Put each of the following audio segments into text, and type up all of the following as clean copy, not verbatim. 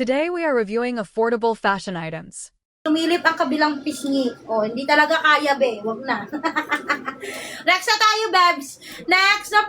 Today we are reviewing affordable fashion items. Tumilip ang kabilang pisngi. Oh, hindi talaga kaya, be. Wag na. Next na tayo, Babs. Next na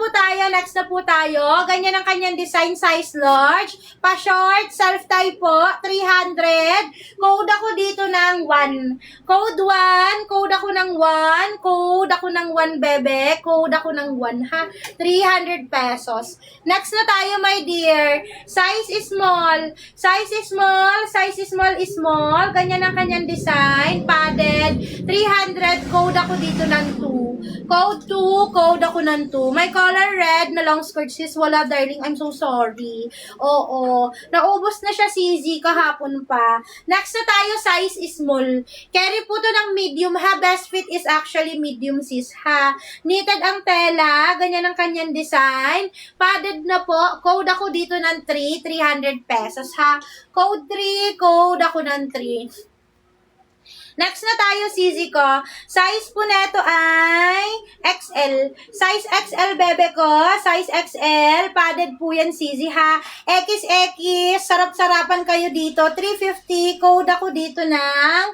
po tayo. Ganyan ang kanyang design, size large. Pa-short, self-tie po, 300. Code ako dito ng 1. Code 1. Code ako ng 1. Code ako ng 1, bebe. Code ako ng 1, ha? 300 pesos. Next na tayo, my dear. Size is small. Size is small. Size is small is small. Ganyan ang kanyang design. Padded. 300. Code ako dito ng 2. Code 2. Code ako ng 2. May color red na long skirt, sis. Wala, darling. I'm so sorry. Oo. Naubos na siya, CZ, kahapon pa. Next na tayo, size is small. Carry po to ng medium, ha? Best fit is actually medium, sis, ha? Knitted ang tela. Ganyan ang kanyang design. Padded na po. Code ako dito ng 3. 300 pesos, ha? Code 3. Code ako ng 3. Next na tayo, CZ ko. Size po neto ay XL. Size XL, bebe ko. Size XL. Padded po yan, CZ, ha. XX. Sarap-sarapan kayo dito. 350. Code ako dito ng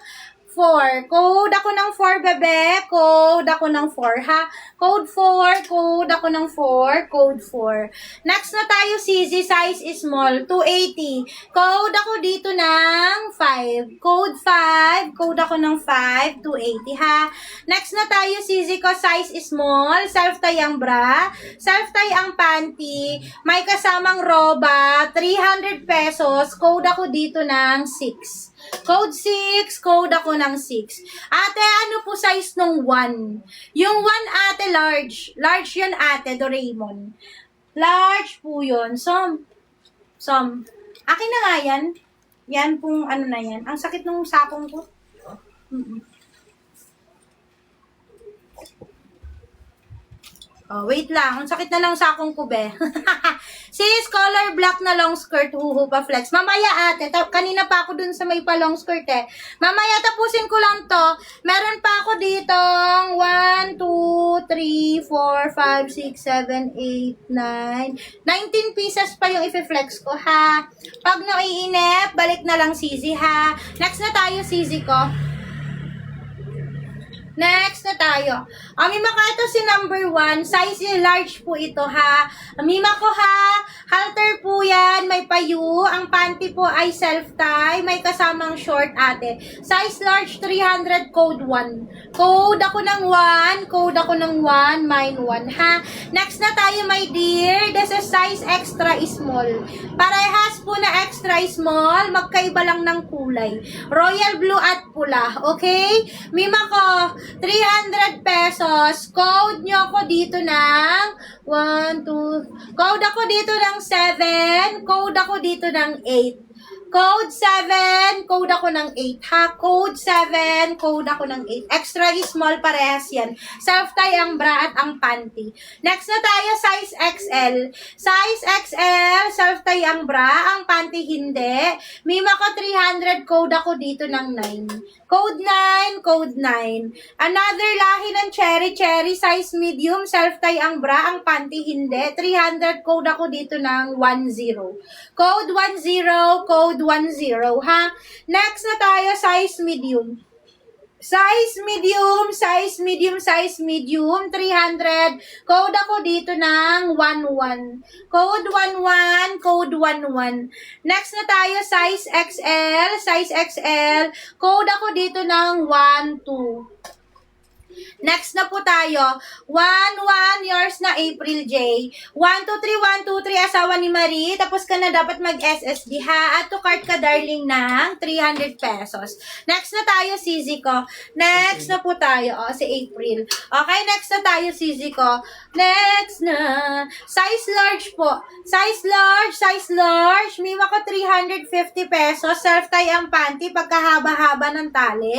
4. Code ako ng 4, bebe. Code ako ng 4, ha. Code 4. Code ako ng 4. Code 4. Next na tayo, CZ. Size is small. 280. Code ako dito ng 5. Code 5. Code ako ng 5. 280, ha. Next na tayo, CZ ko. Size is small. Self-tie ang bra. Self-tie ang panty. May kasamang roba. 300 pesos. Code ako dito ng 6. Code 6, code ako ng 6. Ate, ano po size nung 1? Yung 1, ate, large. Large yun, ate, Doraemon. Large po yun. Akin na nga yan. Yan pong ano na yan. Ang sakit nung sakong ko. Oh, wait lang. Ang sakit na lang sakong ko, be. Sis, color black na long skirt, huhupa flex. Mamaya, ate. Kanina pa ako dun sa may pa long skirt, eh. Mamaya, tapusin ko lang to. Meron pa ako ditong 1, 2, 3, 4, 5, 6, 7, 8, 9. 19 pieces pa yung i-flex ko, ha. Pag naiinip, balik na lang, CZ, ha. Next na tayo, CZ ko. Next na tayo. Mima ko, ito si number 1. Size large po ito, ha. Mima ko, ha. Halter po yan. May payu. Ang panty po ay self-tie. May kasamang short, ate. Size large, 300, code 1. Code ako ng 1. Code ako ng 1. Mine 1, ha. Next na tayo, my dear. This is size extra small. Parehas po na extra small. Magkaiba lang ng kulay. Royal blue at pula. Okay? Mima ko, 300 pesos. Code nyo ako dito ng 1, 2. Code ako dito ng 7. Code ako dito ng 8. Code 7. Code ako ng 8, ha. Code 7. Code ako ng 8. Extra small, parehas yan. Self-tie ang bra at ang panty. Next na tayo, size XL. Size XL, self-tie ang bra, ang panty hindi. Mima ko 300, code ako dito ng 9. Code 9, code 9. Another lahi ng cherry, size medium, self-tie ang bra, ang panty hindi. 300, code ako dito ng 10. Code 10, code 10, ha? Next na tayo, size medium. Size medium, 300. Code ako dito ng 11. Code 11, code 11. Next na tayo, size XL. Code ako dito ng 12. Next na po tayo. 1, yours na April J. 123, asawa ni Marie. Tapos ka na dapat mag-SSD, ha? At to cart ka, darling, ng 300 pesos. Next na tayo, CZ ko. Next na po tayo. Si April. Okay, next na tayo, CZ ko. Next na. Size large po. Size large. Mima ko 350 pesos. Self-tie ang panty pagkahaba-haba ng tali.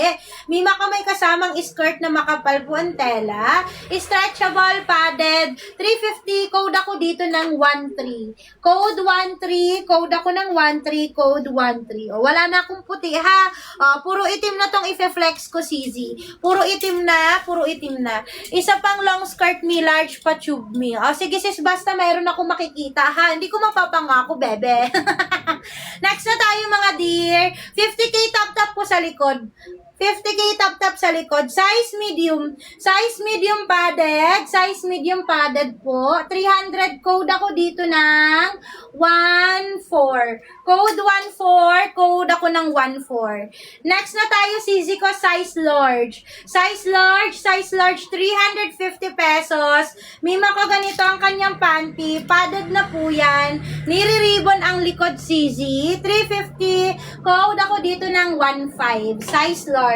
Mima ko may kasamang skirt na makapal. makapal po ang tela. Stretchable, padded, 350, code ako dito ng 13. Code 13, code ako ng 13, code 13. O, wala na akong puti ha. Puro itim na tong i-flex ko, CZ. Puro itim na, puro itim na. Isa pang long skirt me, large pa tube me. O, sige sis, basta mayroon ako makikita ha. Hindi ko mapapangako, bebe. Next na tayo mga dear. 50k tap-tap po sa likod. 50k tap-tap sa likod. Size medium. Size medium padded. Size medium padded po. 300 code ako dito ng 14. Code 14. Code ako ng 14. Next na tayo, CZ ko, size large. Size large. Size large. 350 pesos. Mima ko ganito ang kanyang panty. Padded na po yan. Nire-ribbon ang likod, CZ. 350. Code ako dito ng 15. Size large.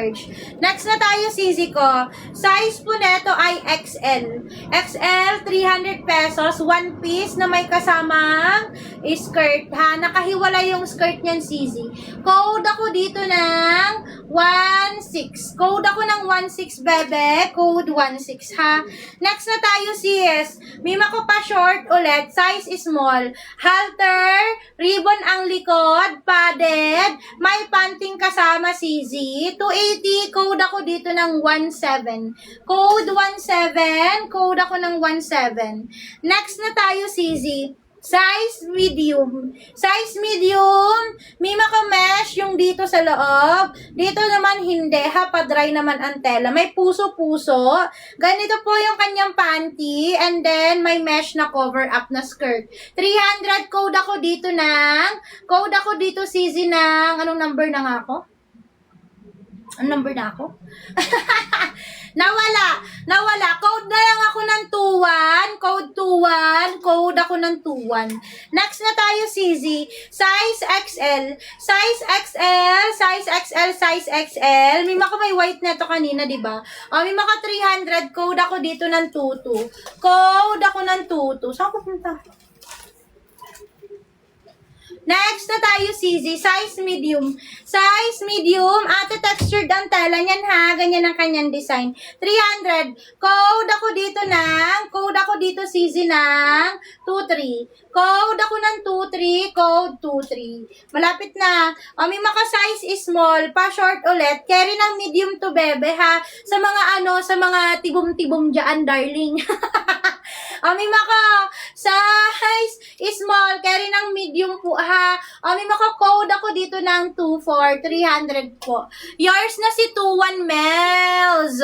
Next na tayo, CZ ko. Size po neto ay XL. XL, 300 pesos. One piece na may kasamang skirt, ha? Nakahiwalay yung skirt niyan, CZ. Code ako dito ng 16. Code ako ng 16, bebe. Code 16, ha? Next na tayo, sis. Mima ko pa short ulit. Size small. Halter, ribbon ang likod, padded, may panting kasama, CZ. 280, code ako dito ng 17. Code 17, code ako ng 17. Next na tayo, CZ. Size medium. Size medium. Mima ko mesh yung dito sa loob. Dito naman hindi. Ha, pa-dry naman ang tela. May puso-puso. Ganito po yung kanyang panty. And then, may mesh na cover up na skirt. 300 code ako dito CZ ng, anong number na nga ako? Anong number na ako? Nawala. Code na lang ako ng 21. Code 21. Code ako ng 21. Next na tayo, CZ. Size XL. Size XL. Size XL. Size XL. Mima ko may white na to kanina, diba? Mima ko 300. Code ako dito ng 22. Code ako ng 22. Saan ko punta? Next na tayo, CZ. Size medium. Size medium. Ate, textured ang tela niyan, ha. Ganyan ang kanyang design. 300. Code ako dito, CZ, ng 23. Code ako ng 23. Code 23. Malapit na. May maka size small. Pa short ulit. Carry ng medium to, bebe, ha. Sa mga tibong-tibong dyan, darling. May maka size small. Carry ng medium po, ha. May maka code ako dito ng 24. 300 po. Yours na si 21 Mels.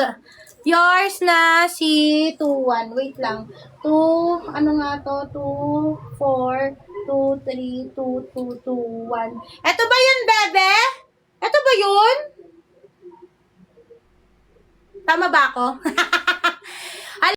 Yours na si 21. Wait lang. 2, ano nga to? 2, 4, 2, 3, 2, 2, 2, 1. Eto ba yun, bebe? Eto ba yun? Tama ba ako?